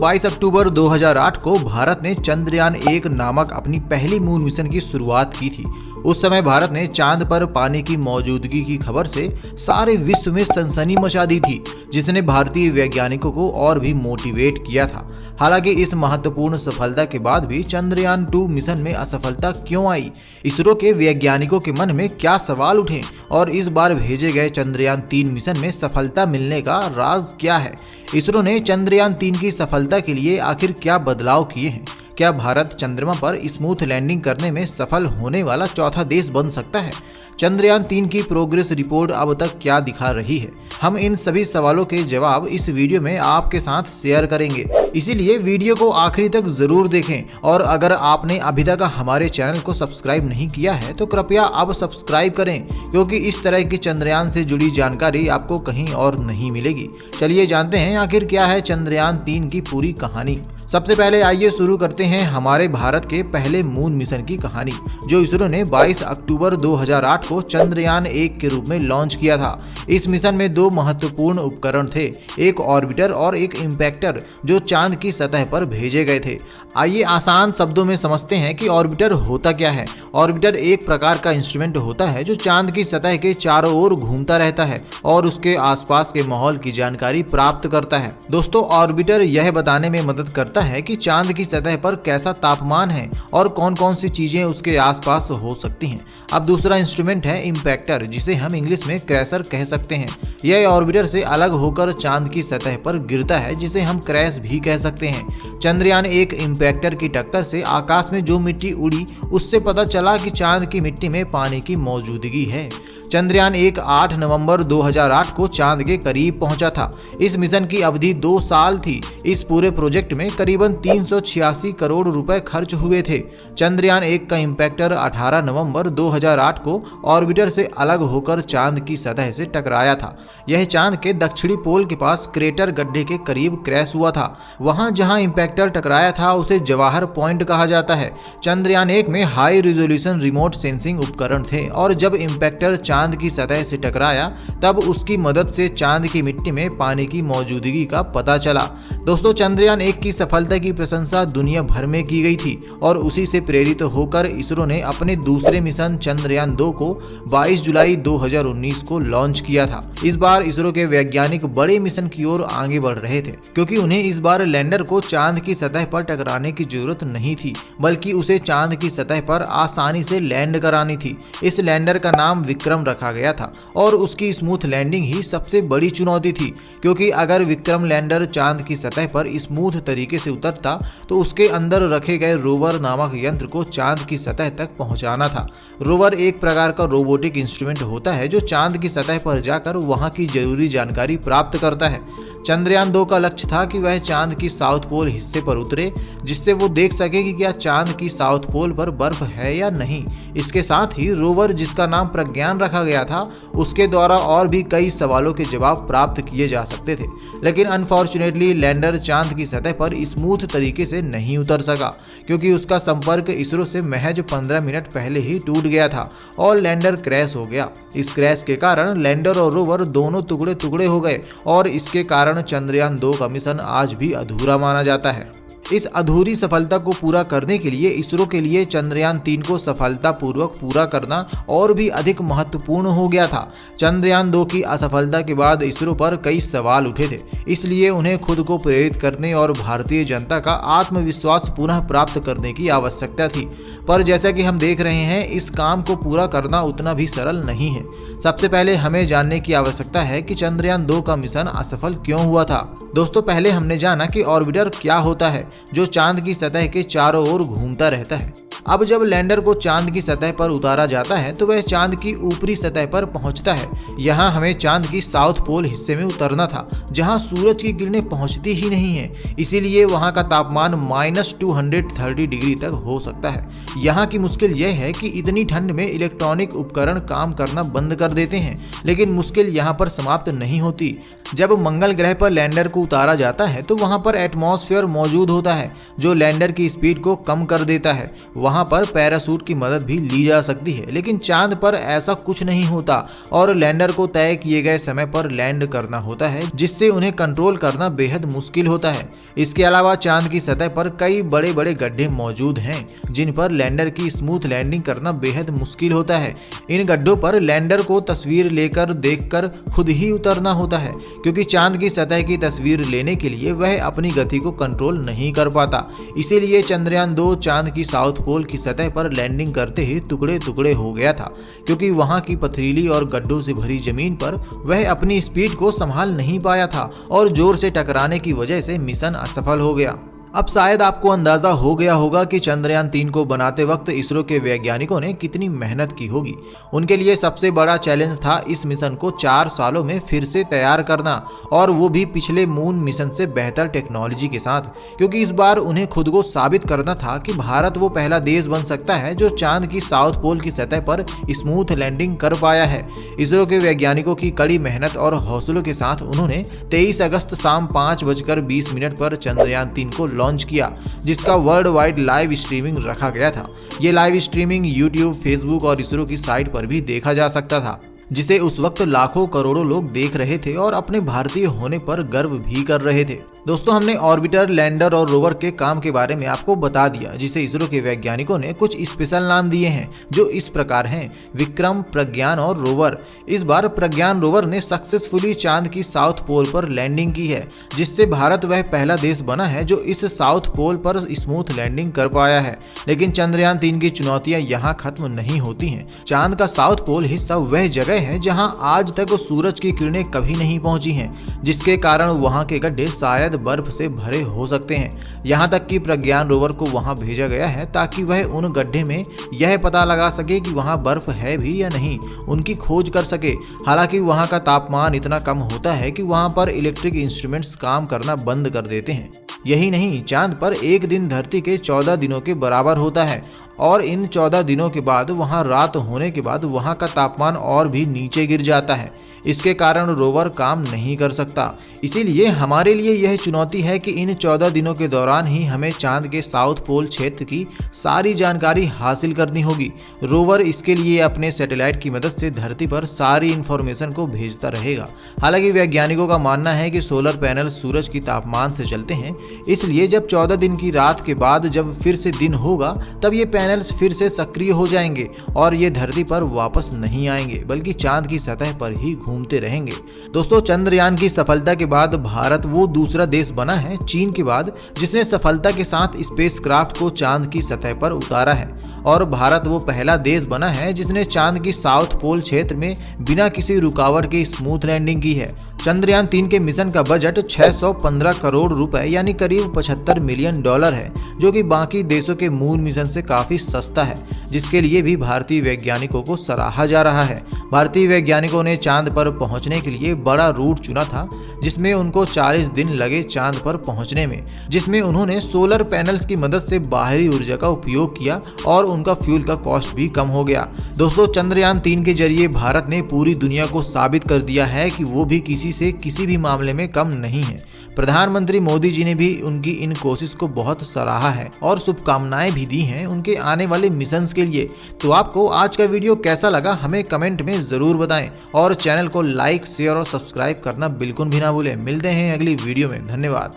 22 अक्टूबर 2008 को भारत ने चंद्रयान 1 नामक अपनी पहली मून मिशन की शुरुआत की थी। उस समय भारत ने चांद पर पानी की मौजूदगी की खबर से सारे विश्व में सनसनी मचा दी थी, जिसने भारतीय वैज्ञानिकों को और भी मोटिवेट किया था। हालांकि इस महत्वपूर्ण सफलता के बाद भी चंद्रयान 2 मिशन में असफलता क्यों आई, इसरो के वैज्ञानिकों के मन में क्या सवाल उठे और इस बार भेजे गए चंद्रयान 3 मिशन में सफलता मिलने का राज क्या है। इसरो ने चंद्रयान 3 की सफलता के लिए आखिर क्या बदलाव किए हैं। क्या भारत चंद्रमा पर स्मूथ लैंडिंग करने में सफल होने वाला चौथा देश बन सकता है। चंद्रयान 3 की प्रोग्रेस रिपोर्ट अब तक क्या दिखा रही है। हम इन सभी सवालों के जवाब इस वीडियो में आपके साथ शेयर करेंगे, इसीलिए वीडियो को आखिरी तक जरूर देखें। और अगर आपने अभी तक हमारे चैनल को सब्सक्राइब नहीं किया है तो कृपया अब सब्सक्राइब करें, क्योंकि इस तरह की चंद्रयान से जुड़ी जानकारी आपको कहीं और नहीं मिलेगी। चलिए जानते हैं आखिर क्या है चंद्रयान 3 की पूरी कहानी। सबसे पहले आइए शुरू करते हैं हमारे भारत के पहले मून मिशन की कहानी, जो इसरो ने 22 अक्टूबर 2008 को चंद्रयान 1 के रूप में लॉन्च किया था। इस मिशन में 2 महत्वपूर्ण उपकरण थे, एक ऑर्बिटर और एक इम्पैक्टर, जो चांद की सतह पर भेजे गए थे। आइए आसान शब्दों में समझते हैं कि ऑर्बिटर होता क्या है। ऑर्बिटर एक प्रकार का इंस्ट्रूमेंट होता है जो चांद की सतह के चारों ओर घूमता रहता है और उसके आसपास के माहौल की जानकारी प्राप्त करता है। दोस्तों, ऑर्बिटर यह बताने में मदद करता है कि चांद की सतह पर कैसा तापमान है और कौन कौन सी चीजें उसके आसपास हो सकती हैं। अब दूसरा इंस्ट्रूमेंट है इम्पैक्टर, जिसे हम इंग्लिश में क्रैशर कह सकते हैं। यह ऑर्बिटर से अलग होकर चांद की सतह पर गिरता है, जिसे हम क्रैश भी कह सकते हैं। चंद्रयान 1 इम्पैक्टर की टक्कर से आकाश में जो मिट्टी उड़ी, उससे पता चला कि चांद की मिट्टी में पानी की मौजूदगी है। चंद्रयान 1 8 नवंबर 2008 को चांद के करीब पहुंचा था। इस मिशन की अवधि 2 साल थी। इस पूरे प्रोजेक्ट में करीबन 386 करोड़ रुपए खर्च हुए थे। चंद्रयान 1 का इम्पैक्टर 18 नवंबर 2008 को ऑर्बिटर से अलग होकर चांद की सतह से टकराया था। यह चांद के दक्षिणी पोल के पास क्रेटर गड्ढे के करीब क्रैश हुआ था। वहां जहां इम्पैक्टर टकराया था उसे जवाहर पॉइंट कहा जाता है। चंद्रयान 1 में हाई रिजोल्यूशन रिमोट सेंसिंग उपकरण थे और जब इम्पैक्टर चांद की सतह से टकराया तब उसकी मदद से चांद की मिट्टी में पानी की मौजूदगी का पता चला। दोस्तों, चंद्रयान 1 की सफलता की प्रशंसा दुनिया भर में की गई थी और उसी से प्रेरित होकर इसरो ने अपने दूसरे मिशन चंद्रयान 2 को 22 जुलाई 2019 को लॉन्च किया था। इस बार इसरो के वैज्ञानिक बड़े मिशन की ओर आगे बढ़ रहे थे, क्योंकि उन्हें इस बार लैंडर को चांद की सतह पर टकराने की जरूरत नहीं थी, बल्कि उसे चांद की सतह पर आसानी से लैंड करानी थी। इस लैंडर का नाम विक्रम रखा गया था और उसकी स्मूथ लैंडिंग ही सबसे बड़ी चुनौती थी, क्योंकि अगर विक्रम लैंडर चांद की सतह पर स्मूथ तरीके से उतरता तो उसके अंदर रखे गए रोवर नामक यंत्र को चांद की सतह तक पहुंचाना था। रोवर एक प्रकार का रोबोटिक इंस्ट्रूमेंट होता है जो चांद की सतह पर जाकर वहां की जरूरी जानकारी प्राप्त करता है। चंद्रयान 2 का लक्ष्य था कि वह चांद की साउथ पोल हिस्से पर उतरे, जिससे वो देख सके कि क्या चांद की साउथ पोल पर बर्फ है या नहीं। इसके साथ ही रोवर, जिसका नाम प्रज्ञान रखा गया था, उसके द्वारा और भी कई सवालों के जवाब प्राप्त किए जा सकते थे। लेकिन अनफॉर्चुनेटली लैंडर चांद की सतह पर स्मूथ तरीके से नहीं उतर सका, क्योंकि उसका संपर्क इसरो से महज 15 मिनट पहले ही टूट गया था और लैंडर क्रैश हो गया। इस क्रैश के कारण लैंडर और रोवर दोनों टुकड़े टुकड़े हो गए और इसके कारण चंद्रयान 2 का मिशन आज भी अधूरा माना जाता है। इस अधूरी सफलता को पूरा करने के लिए इसरो के लिए चंद्रयान 3 को सफलतापूर्वक पूरा करना और भी अधिक महत्वपूर्ण हो गया था। चंद्रयान 2 की असफलता के बाद इसरो पर कई सवाल उठे थे, इसलिए उन्हें खुद को प्रेरित करने और भारतीय जनता का आत्मविश्वास पुनः प्राप्त करने की आवश्यकता थी। पर जैसा कि हम देख रहे हैं, इस काम को पूरा करना उतना भी सरल नहीं है। सबसे पहले हमें जानने की आवश्यकता है कि चंद्रयान 2 का मिशन असफल क्यों हुआ था। दोस्तों, पहले हमने जाना कि ऑर्बिटर क्या होता है, जो चांद की सतह के चारों ओर घूमता रहता है। अब जब लैंडर को चांद की सतह पर उतारा जाता है तो वह चांद की ऊपरी सतह पर पहुंचता है। यहाँ हमें चांद की साउथ पोल हिस्से में उतरना था, जहाँ सूरज की किरणें पहुंचती ही नहीं है, इसीलिए वहाँ का तापमान -230 डिग्री तक हो सकता है। यहाँ की मुश्किल यह है कि इतनी ठंड में इलेक्ट्रॉनिक उपकरण काम करना बंद कर देते हैं, लेकिन मुश्किल यहाँ पर समाप्त नहीं होती। जब मंगल ग्रह पर लैंडर को उतारा जाता है तो वहां पर एटमॉस्फेयर मौजूद होता है जो लैंडर की स्पीड को कम कर देता है। वहां पर पैराशूट की मदद भी ली जा सकती है, लेकिन चांद पर ऐसा कुछ नहीं होता और लैंडर को तय किए गए समय पर लैंड करना होता है, जिससे उन्हें कंट्रोल करना बेहद मुश्किल होता है। इसके अलावा चांद की सतह पर कई बड़े बड़े गड्ढे मौजूद हैं जिन पर लैंडर की स्मूथ लैंडिंग करना बेहद मुश्किल होता है। इन गड्ढों पर लैंडर को तस्वीर लेकर देखकर खुद ही उतरना होता है, क्योंकि चांद की सतह की तस्वीर लेने के लिए वह अपनी गति को कंट्रोल नहीं कर पाता। इसीलिए चंद्रयान 2 चांद की साउथ पोल की सतह पर लैंडिंग करते ही टुकड़े टुकड़े हो गया था, क्योंकि वहां की पथरीली और गड्ढों से भरी जमीन पर वह अपनी स्पीड को संभाल नहीं पाया था और जोर से टकराने की वजह से मिशन असफल हो गया। अब शायद आपको अंदाजा हो गया होगा कि चंद्रयान 3 को बनाते वक्त इसरो के वैज्ञानिकों ने कितनी मेहनत की होगी। उनके लिए सबसे बड़ा चैलेंज था इस मिशन को 4 सालों में फिर से तैयार करना, और वो भी पिछले मून मिशन से बेहतर टेक्नोलॉजी के साथ, क्योंकि इस बार उन्हें खुद को साबित करना था कि भारत वो पहला देश बन सकता है जो चांद की साउथ पोल की सतह पर स्मूथ लैंडिंग कर पाया है। इसरो के वैज्ञानिकों की कड़ी मेहनत और हौसलों के साथ उन्होंने 23 अगस्त शाम 5:20 पर चंद्रयान 3 को लॉन्च किया, जिसका वर्ल्ड वाइड लाइव स्ट्रीमिंग रखा गया था। ये लाइव स्ट्रीमिंग यूट्यूब, फेसबुक और इसरो की साइट पर भी देखा जा सकता था, जिसे उस वक्त लाखों करोड़ों लोग देख रहे थे और अपने भारतीय होने पर गर्व भी कर रहे थे। दोस्तों, हमने ऑर्बिटर, लैंडर और रोवर के काम के बारे में आपको बता दिया, जिसे इसरो के वैज्ञानिकों ने कुछ स्पेशल नाम दिए हैं जो इस प्रकार हैं: विक्रम, प्रज्ञान और रोवर। इस बार प्रज्ञान रोवर ने सक्सेसफुली चांद की साउथ पोल पर लैंडिंग की है, जिससे भारत वह पहला देश बना है जो इस साउथ पोल पर स्मूथ लैंडिंग कर पाया है। लेकिन चंद्रयान 3 की चुनौतियां यहाँ खत्म नहीं होती हैं। चांद का साउथ पोल हिस्सा वह जगह है जहाँ आज तक सूरज की किरणें कभी नहीं पहुंची हैं, जिसके कारण वहाँ के गड्ढे शायद बर्फ से भरे हो सकते हैं। यहाँ तक कि प्रज्ञान रोवर को वहाँ भेजा गया है ताकि वह उन गड्ढे में यह पता लगा सके कि वहाँ बर्फ है भी या नहीं, उनकी खोज कर सके। हालांकि वहाँ का तापमान इतना कम होता है कि वहाँ पर इलेक्ट्रिक इंस्ट्रूमेंट्स काम करना बंद कर देते हैं। यही नहीं, चांद पर एक दिन धरती के 14 दिनों के बराबर होता है, और इन 14 दिनों के बाद वहाँ रात होने के बाद वहाँ का तापमान और भी नीचे गिर जाता है। इसके कारण रोवर काम नहीं कर सकता। इसीलिए हमारे लिए यह चुनौती है कि इन 14 दिनों के दौरान ही हमें चांद के साउथ पोल क्षेत्र की सारी जानकारी हासिल करनी होगी। रोवर इसके लिए अपने सैटेलाइट की मदद से धरती पर सारी इंफॉर्मेशन को भेजता रहेगा। हालांकि वैज्ञानिकों का मानना है कि सोलर पैनल सूरज की तापमान से चलते हैं, इसलिए जब 14 दिन की रात के बाद जब फिर से दिन होगा तब ये पैनल्स फिर से सक्रिय हो जाएंगे और ये धरती पर वापस नहीं आएंगे, बल्कि चांद की सतह पर ही घूमते रहेंगे। दोस्तों, चंद्रयान की सफलता के बाद भारत वो दूसरा देश बना है चीन के बाद जिसने सफलता के साथ स्पेसक्राफ्ट को चांद की सतह पर उतारा है, और भारत वो पहला देश बना है जिसने चांद की साउथ पोल क्षेत्र में बिना किसी रुकावट के स्मूथ लैंडिंग की है। चंद्रयान 3 के मिशन का बजट 615 करोड़ रुपए यानी करीब $75 मिलियन है, जो कि बाकी देशों के मून मिशन से काफी सस्ता है, जिसके लिए भी भारतीय वैज्ञानिकों को सराहा जा रहा है। भारतीय वैज्ञानिकों ने चांद पर पहुंचने के लिए बड़ा रूट चुना था, जिसमें उनको 40 दिन लगे चांद पर पहुंचने में, जिसमें उन्होंने सोलर पैनल्स की मदद से बाहरी ऊर्जा का उपयोग किया और उनका फ्यूल का कॉस्ट भी कम हो गया। दोस्तों, चंद्रयान 3 के जरिए भारत ने पूरी दुनिया को साबित कर दिया है कि वो भी किसी से किसी भी मामले में कम नहीं है। प्रधानमंत्री मोदी जी ने भी उनकी इन कोशिश को बहुत सराहा है और शुभकामनाएं भी दी हैं उनके आने वाले मिशंस के लिए। तो आपको आज का वीडियो कैसा लगा हमें कमेंट में जरूर बताएं, और चैनल को लाइक, शेयर और सब्सक्राइब करना बिल्कुल भी ना भूलें। मिलते हैं अगली वीडियो में। धन्यवाद।